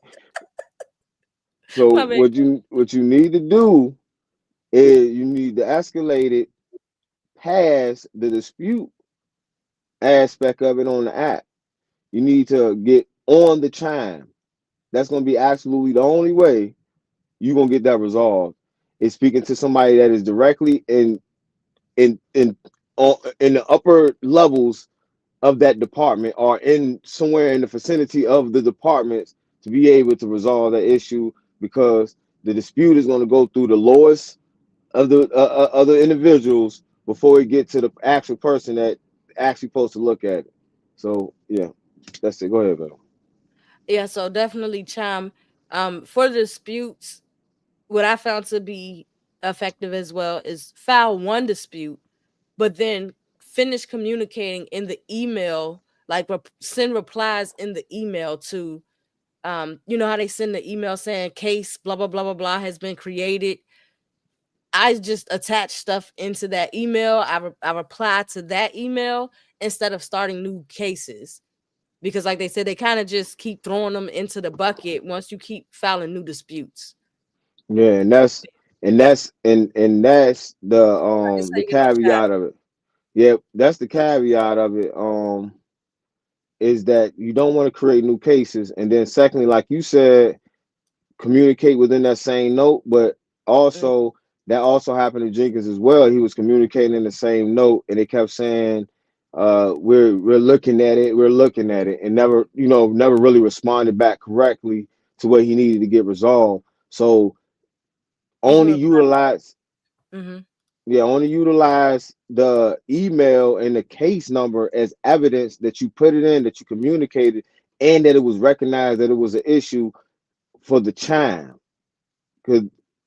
So My bad. what you need to do is you need to escalate it past the dispute aspect of it on the app. You need to get on the chime. That's going to be absolutely the only way you're going to get that resolved. Is speaking to somebody that is directly in the upper levels of that department or in somewhere in the vicinity of the departments to be able to resolve that issue, because the dispute is going to go through the lowest of the other individuals before we get to the actual person that actually supposed to look at it. So yeah, that's it. Go ahead, Bill. Yeah. So definitely chime. For disputes, what I found to be effective as well is file one dispute, but then finish communicating in the email, like send replies in the email to, you know how they send the email saying case blah blah blah blah blah has been created. I just attach stuff into that email. I reply to that email instead of starting new cases, because like they said, they kind of just keep throwing them into the bucket once you keep filing new disputes. Yeah, and that's That's how the you get the chat. caveat of it. Yeah, that's the caveat of it. Is that you don't want to create new cases, and then secondly, like you said, communicate within that same note. But Mm. also, that also happened to Jenkins as well. He was communicating in the same note, and they kept saying, we're looking at it, we're looking at it," and never really responded back correctly to what he needed to get resolved. So You can only reply. utilize Hmm. yeah, only utilize the email and the case number as evidence that you put it in, that you communicated, and that it was recognized that it was an issue for the chime. Because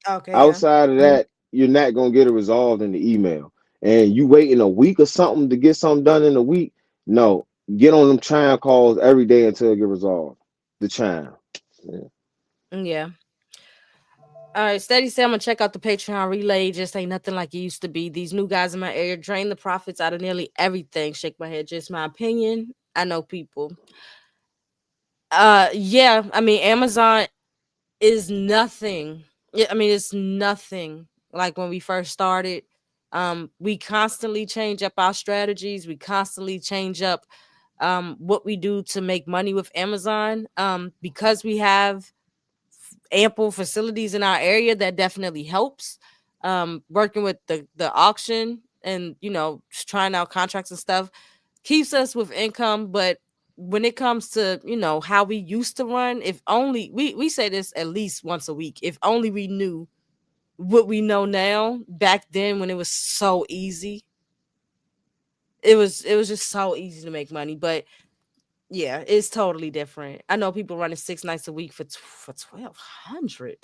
Okay, yeah. outside of Mhm. that, you're not gonna get it resolved in the email. And you waiting a week or something to get something done in a week. No, get on them chime calls every day until it get resolved. The chime. Yeah. Yeah. All right, Steady said I'm gonna check out the Patreon relay. Just ain't nothing like it used to be. These new guys in my area drain the profits out of nearly everything. Shake my head, just my opinion. I know people. Yeah, I mean, Amazon is nothing. Yeah, I mean, it's nothing like when we first started. We constantly change up our strategies. We constantly change up what we do to make money with Amazon. Because we have ample facilities in our area, that definitely helps. Working with the auction and just trying out contracts and stuff keeps us with income. But when it comes to how we used to run, if only we say this at least once a week, if only we knew what we know now back then when it was so easy. It was just so easy to make money. But yeah, it's totally different. I know people running 6 nights a week for 1,200.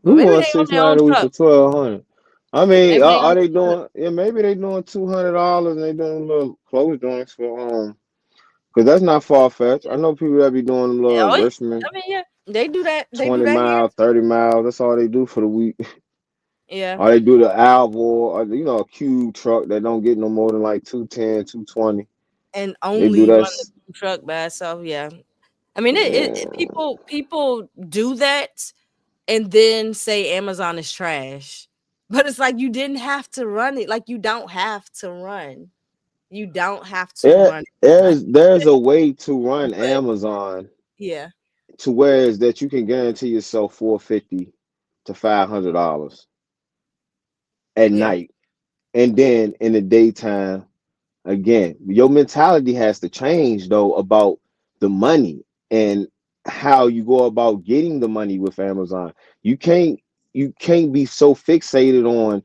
Well, Who maybe wants they own six their own night a week for truck. 1,200? I mean, Maybe they own are they their truck. doing? Yeah, maybe they doing $200 and they doing little clothes joints for because that's not far fetched. I know people that be doing them little Oh, Richmond I mean, yeah, they do that. They do 20 that here. miles, 30 miles. That's all they do for the week. Yeah, Or they do the Alvor, or a cube truck that don't get no more than like 210, 220. and They do only that. run the truck by itself. Yeah, I mean, Yeah. people do that and then say Amazon is trash, but it's like you didn't have to run it. Like you don't have to run. You don't have to Yeah, run. there's a way to run But Amazon yeah, to where is that you can guarantee yourself 450 to $500 at yeah, night, and then in the daytime again. Your mentality has to change though about the money and how you go about getting the money with Amazon. You can't you can't be so fixated on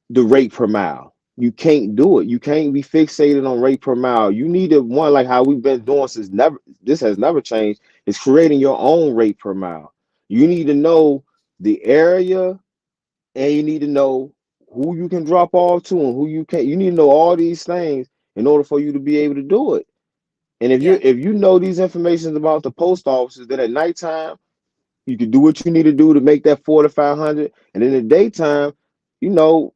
the rate per mile. You can't do it. You can't be fixated on rate per mile. You need to one like how we've been doing since never this has never changed, is creating your own rate per mile. You need to know the area and you need to know who you can drop off to and who you can't. You need to know all these things in order for you to be able to do it. And yeah, if you know these informations about the post offices, then at nighttime you can do what you need to do to make that 4 to 500, and in the daytime, you know,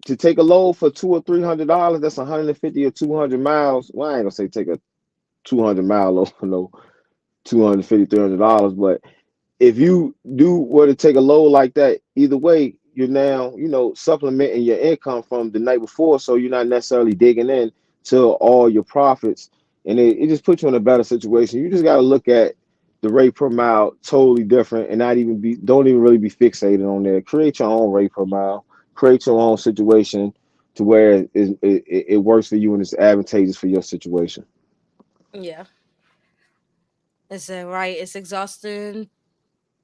to take a load for $200 or $300, that's 150 or 200 miles. Well, I ain't gonna say take a 200 mile load for no 250 $300, but if you do were to take a load like that, either way, you're now, supplementing your income from the night before. So you're not necessarily digging in to all your profits. And it just puts you in a better situation. You just got to look at the rate per mile totally different and don't even really be fixated on that. Create your own rate per mile, create your own situation to where it works for you and it's advantageous for your situation. yeah. It's right. It's exhausting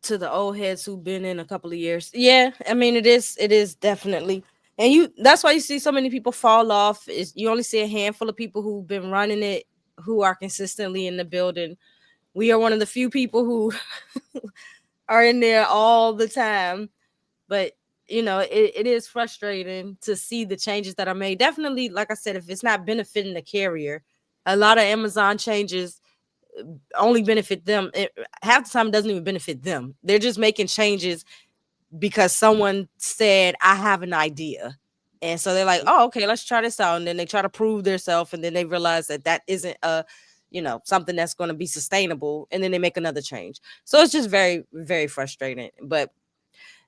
to the old heads who've been in a couple of years. Yeah, I mean it is. It is definitely. And that's why you see so many people fall off. Is you only see a handful of people who've been running it, who are consistently in the building. We are one of the few people who are in there all the time. But it is frustrating to see the changes that are made. Definitely, like I said, if it's not benefiting the carrier, a lot of Amazon changes only benefit them. Half the time it doesn't even benefit them. They're just making changes because someone said, I have an idea. And so they're like, oh, okay, let's try this out. And then they try to prove themselves. And then they realize that isn't something that's going to be sustainable. And then they make another change. So it's just very, very frustrating. But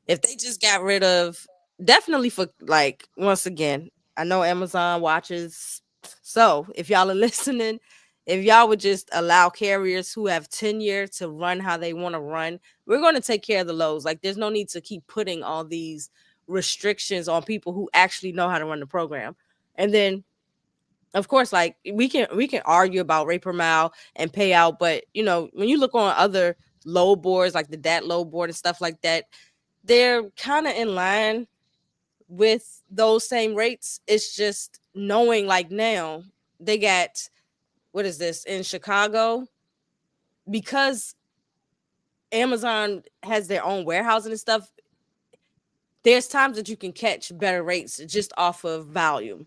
if they just got rid of, definitely for, like, once again, I know Amazon watches. So if y'all are listening, if y'all would just allow carriers who have tenure to run how they want to run, we're going to take care of the lows. Like, there's no need to keep putting all these restrictions on people who actually know how to run the program. And then, of course, like, we can argue about rate per mile and payout, but when you look on other load boards like the DAT load board and stuff like that, they're kind of in line with those same rates. It's just knowing, like, now they got, what is this in Chicago, because Amazon has their own warehousing and stuff. There's times that you can catch better rates just off of volume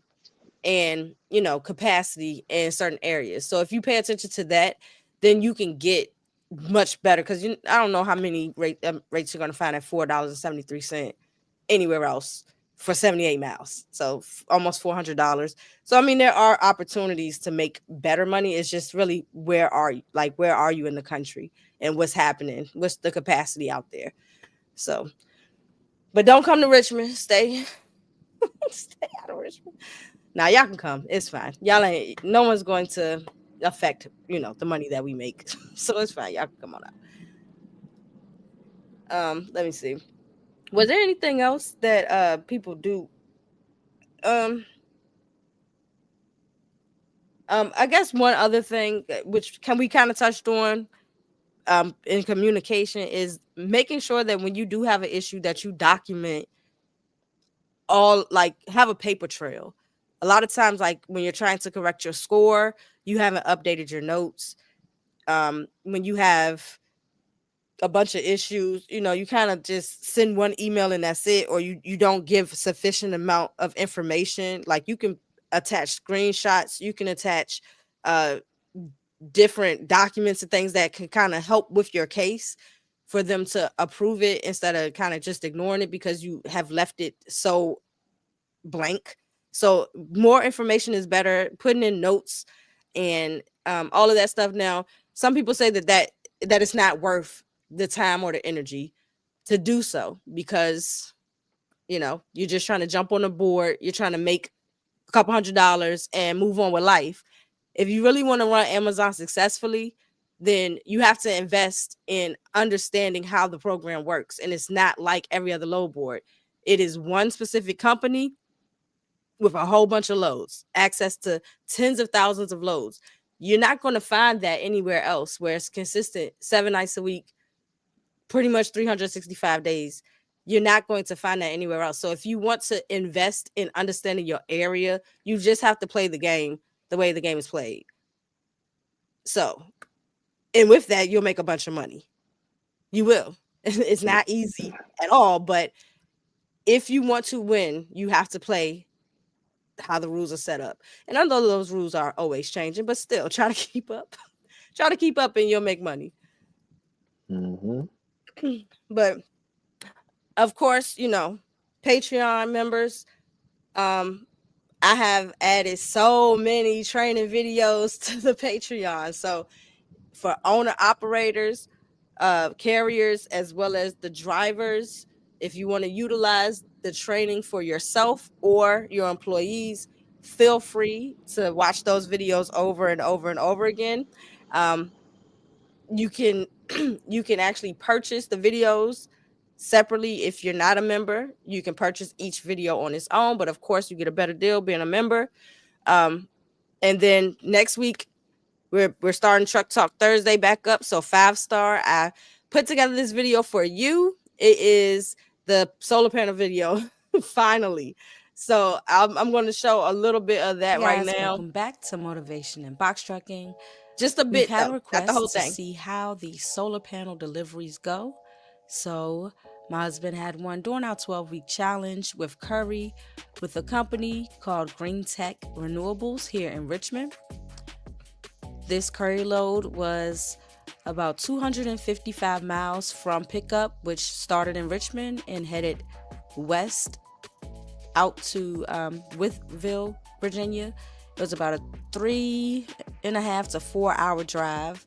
and capacity in certain areas. So if you pay attention to that, then you can get much better, because I don't know how many rates you're going to find at $4.73 anywhere else. for 78 miles. So almost $400. So I mean, there are opportunities to make better money. It's just really where are you? Like, where are you in the country and what's happening? What's the capacity out there? So, but don't come to Richmond. Stay stay out of Richmond. Now y'all can come. It's fine. Y'all ain't, no one's going to affect, the money that we make. So it's fine. Y'all can come on out. Let me see. Was there anything else that people do? I guess one other thing which can we kind of touched on in communication is making sure that when you do have an issue that you document all, like, have a paper trail. A lot of times, like when you're trying to correct your score, you haven't updated your notes. When you have a bunch of issues, you kind of just send one email and that's it, or you don't give sufficient amount of information. Like, you can attach screenshots, you can attach uh different documents and things that can kind of help with your case for them to approve it, instead of kind of just ignoring it because you have left it so blank. So more information is better, putting in notes and all of that stuff. Now, some people say that it's not worth the time or the energy to do so, because you're just trying to jump on the board, you're trying to make a couple $100 and move on with life. If you really want to run Amazon successfully, then you have to invest in understanding how the program works. And it's not like every other load board. It is one specific company with a whole bunch of loads, access to tens of thousands of loads. You're not going to find that anywhere else, where it's consistent 7 nights a week, pretty much 365 days. You're not going to find that anywhere else. So if you want to invest in understanding your area, you just have to play the game the way the game is played. So, and with that, you'll make a bunch of money. You will. It's not easy at all, but if you want to win, you have to play how the rules are set up. And I know those rules are always changing, but still try to keep up. Try to keep up and you'll make money. But of course, Patreon members, I have added so many training videos to the Patreon. So for owner operators, carriers, as well as the drivers, if you want to utilize the training for yourself or your employees, feel free to watch those videos over and over and over again. You can you can actually purchase the videos separately. If you're not a member, you can purchase each video on its own, but of course you get a better deal being a member. And then next week we're starting Truck Talk Thursday back up. So 5-star, I put together this video for you. It is the solar panel video finally. So I'm going to show a little bit of that right now. Welcome back to Motivation and Box Trucking. Just a bit. We've had though, requests not the whole to thing. see how the solar panel deliveries go. So my husband had one during our 12-week challenge with Curry, with a company called Green Tech Renewables here in Richmond. This Curry load was about 255 miles from pickup, which started in Richmond and headed west out to Withville, Virginia. It was about a 3.5 to 4 hour drive.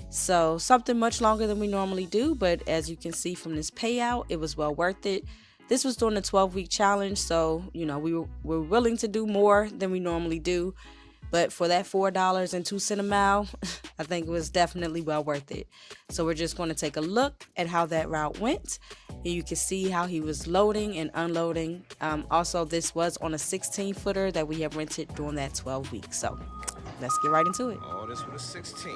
So something much longer than we normally do. But as you can see from this payout, it was well worth it. This was during the 12-week challenge. So, we were willing to do more than we normally do. But for that $4.02 a mile, I think it was definitely well worth it. So we're just going to take a look at how that route went. And you can see how he was loading and unloading. Also, this was on a 16-footer that we have rented during that 12 weeks. So let's get right into it. Oh, this was a 16.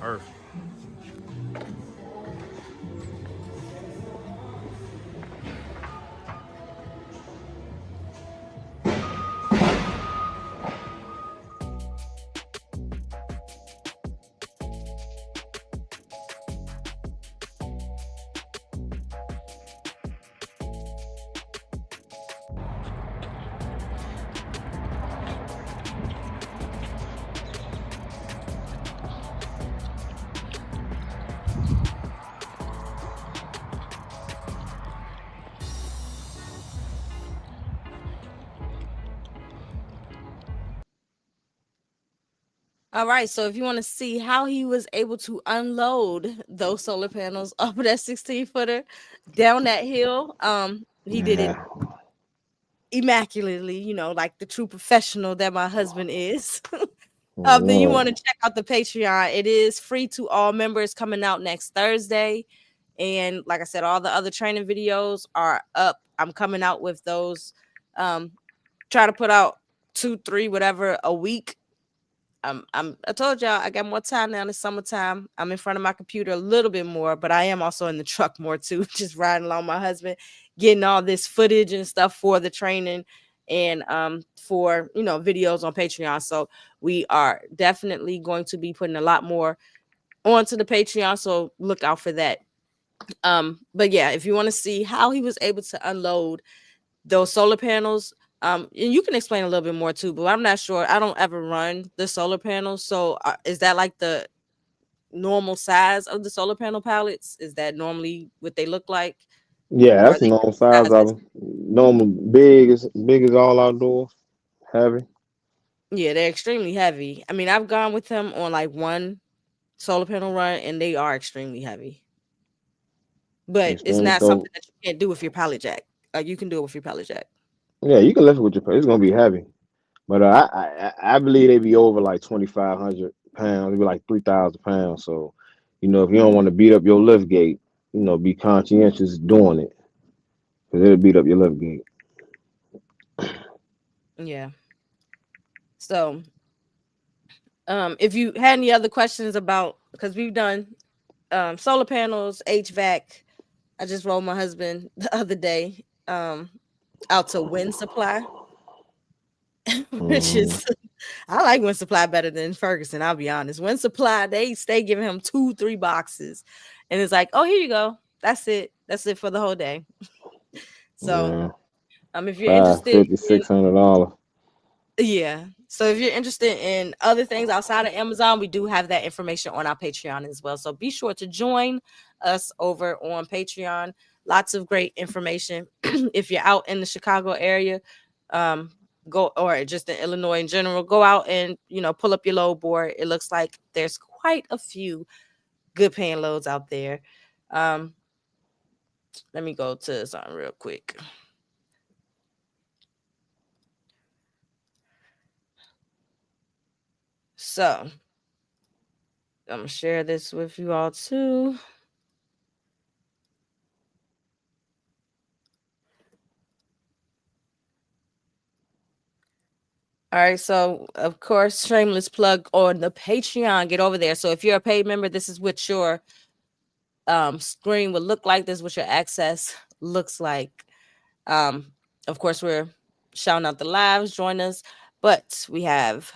Earth. All right, so if you want to see how he was able to unload those solar panels off of that 16-footer down that hill, he did it Yeah. immaculately, like the true professional that my husband is. Then you Yeah. want to check out the Patreon. It is free to all members, coming out next Thursday. And like I said, all the other training videos are up. I'm coming out with those. Try to put out 2, 3, whatever a week. I told y'all I got more time now in the summertime. I'm in front of my computer a little bit more, but I am also in the truck more too, just riding along my husband, getting all this footage and stuff for the training and for videos on Patreon. So we are definitely going to be putting a lot more onto the Patreon. So look out for that. But yeah, if you want to see how he was able to unload those solar panels, and you can explain a little bit more too, but I'm not sure. I don't ever run the solar panels. So is that like the normal size of the solar panel pallets? Is that normally what they look like? Yeah, Or are that's the they normal different size of sizes? them. Normal big as all outdoors. Heavy. Yeah, they're extremely heavy. I mean, I've gone with them on like one solar panel run and they are extremely heavy. But it's Extremely not so. something that you can't do with your pallet jack. You can do it with your pallet jack. Yeah, you can lift it with your. It's gonna be heavy, but I believe they be over like 2,500 pounds. They be like 3,000 pounds. So, if you don't want to beat up your lift gate, be conscientious doing it because it'll beat up your lift gate. Yeah. So if you had any other questions about, because we've done solar panels, HVAC. I just rolled my husband the other day out to Wind Supply, which Hmm. is I like Wind Supply better than Ferguson. I'll be honest. Wind Supply, they stay giving him 2, 3 boxes, and it's like, oh, here you go. That's it. That's it for the whole day. So, Yeah, if you're five interested fifty, in, $600. yeah. So if you're interested in other things outside of Amazon, we do have that information on our Patreon as well. So be sure to join us over on Patreon. Lots of great information. If you're out in the Chicago area, um, go, or just in Illinois in general, go out and pull up your load board. It looks like there's quite a few good paying loads out there. Um, Let me go to something real quick. So I'm gonna share this with you all too. All right, so of course, shameless plug on the Patreon. Get over there. So if you're a paid member, this is what your screen would look like. This is what your access looks like. Um, of course, we're shouting out the lives. Join us, but we have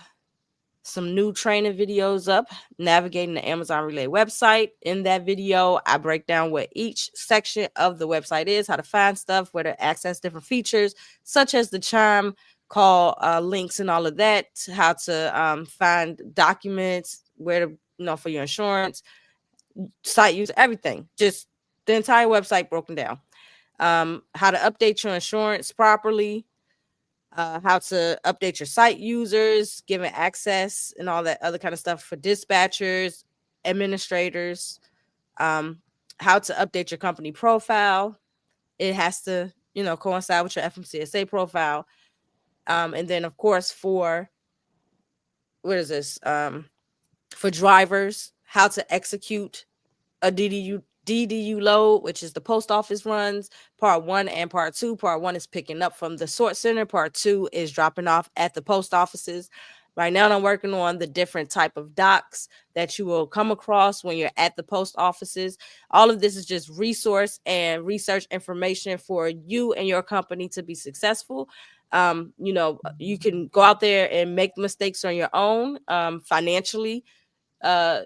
some new training videos up, navigating the Amazon Relay website. In that video, I break down what each section of the website is, how to find stuff, where to access different features, such as the chime call links and all of that, how to find documents, where to, for your insurance, site use, everything. Just the entire website broken down. How to update your insurance properly, how to update your site users, giving access and all that other kind of stuff for dispatchers, administrators, um, how to update your company profile. It has to, coincide with your FMCSA profile. And then, of course, for what is this? For drivers, how to execute a DDU load, which is the post office runs, part 1 and part 2. Part 1 is picking up from the sort center. Part 2 is dropping off at the post offices. Right now, I'm working on the different type of docs that you will come across when you're at the post offices. All of this is just resource and research information for you and your company to be successful. You can go out there and make mistakes on your own, financially, uh,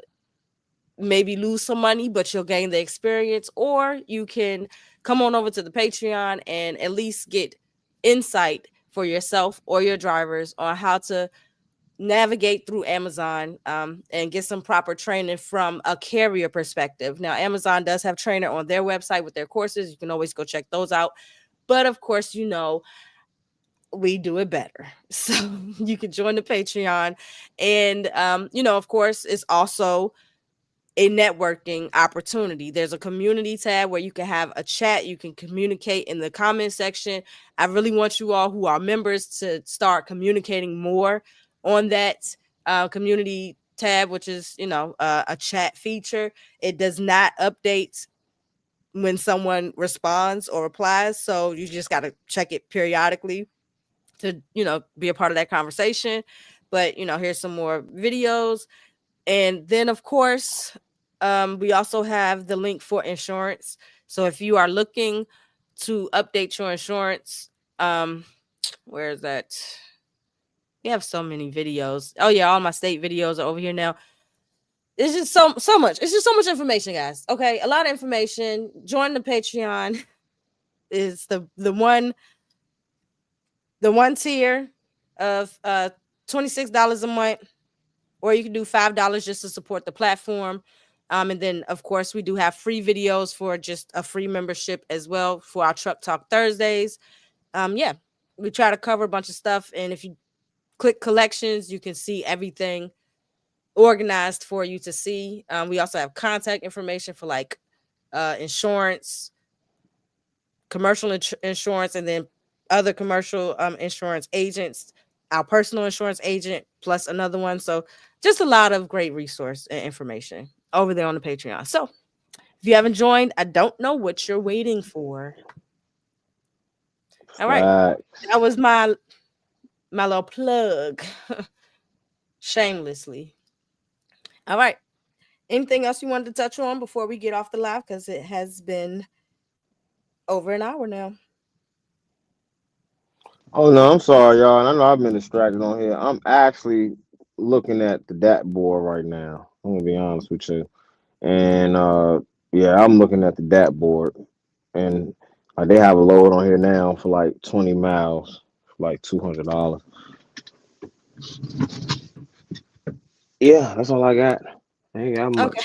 maybe lose some money, but you'll gain the experience. Or you can come on over to the Patreon and at least get insight for yourself or your drivers on how to navigate through Amazon, and get some proper training from a carrier perspective. Now, Amazon does have trainer on their website with their courses. You can always go check those out. But of course, we do it better. So you can join the Patreon. And, of course, it's also a networking opportunity. There's a community tab where you can have a chat, you can communicate in the comment section. I really want you all who are members to start communicating more on that community tab, which is, a chat feature. It does not update when someone responds or replies, so you just got to check it periodically to, be a part of that conversation. But, here's some more videos. And then, of course, we also have the link for insurance. So if you are looking to update your insurance, where is that? We have so many videos. Oh yeah, all my state videos are over here now. It's just so much. It's just so much information, guys. Okay, a lot of information. Join the Patreon. Is the one tier of $26 a month, or you can do $5 just to support the platform. And then, of course, we do have free videos for just a free membership as well for our Truck Talk Thursdays. Yeah, we try to cover a bunch of stuff. And if you click collections, you can see everything organized for you to see. We also have contact information for like insurance, commercial insurance, and then other commercial insurance agents, our personal insurance agent, plus another one. So just a lot of great resource and information over there on the Patreon. So if you haven't joined, I don't know what you're waiting for. All right. Facts. That was my little plug. Shamelessly. All right. Anything else you wanted to touch on before we get off the live? Because it has been over an hour now. Oh no, I'm sorry, y'all. And I know I've been distracted on here. I'm actually looking at the dat board right now. I'm gonna be honest with you. And yeah, I'm looking at the dat board, and they have a load on here now for like 20 miles, for like $200. Yeah, that's all I got. I ain't got Okay.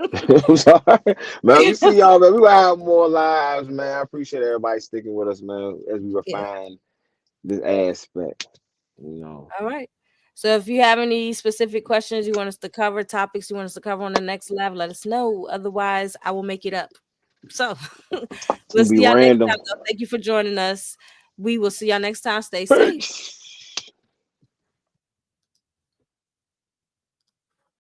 much. I'm sorry, man. We see y'all, man. We gonna have more lives, man. I appreciate everybody sticking with us, man, as we Yeah. refine this aspect. You know, All right. So if you have any specific questions you want us to cover, topics you want us to cover on the next live, let us know. Otherwise, I will make it up. So it's we'll gonna be see y'all next random. time, though. Thank you for joining us. We will see y'all next time. Stay safe. Peace.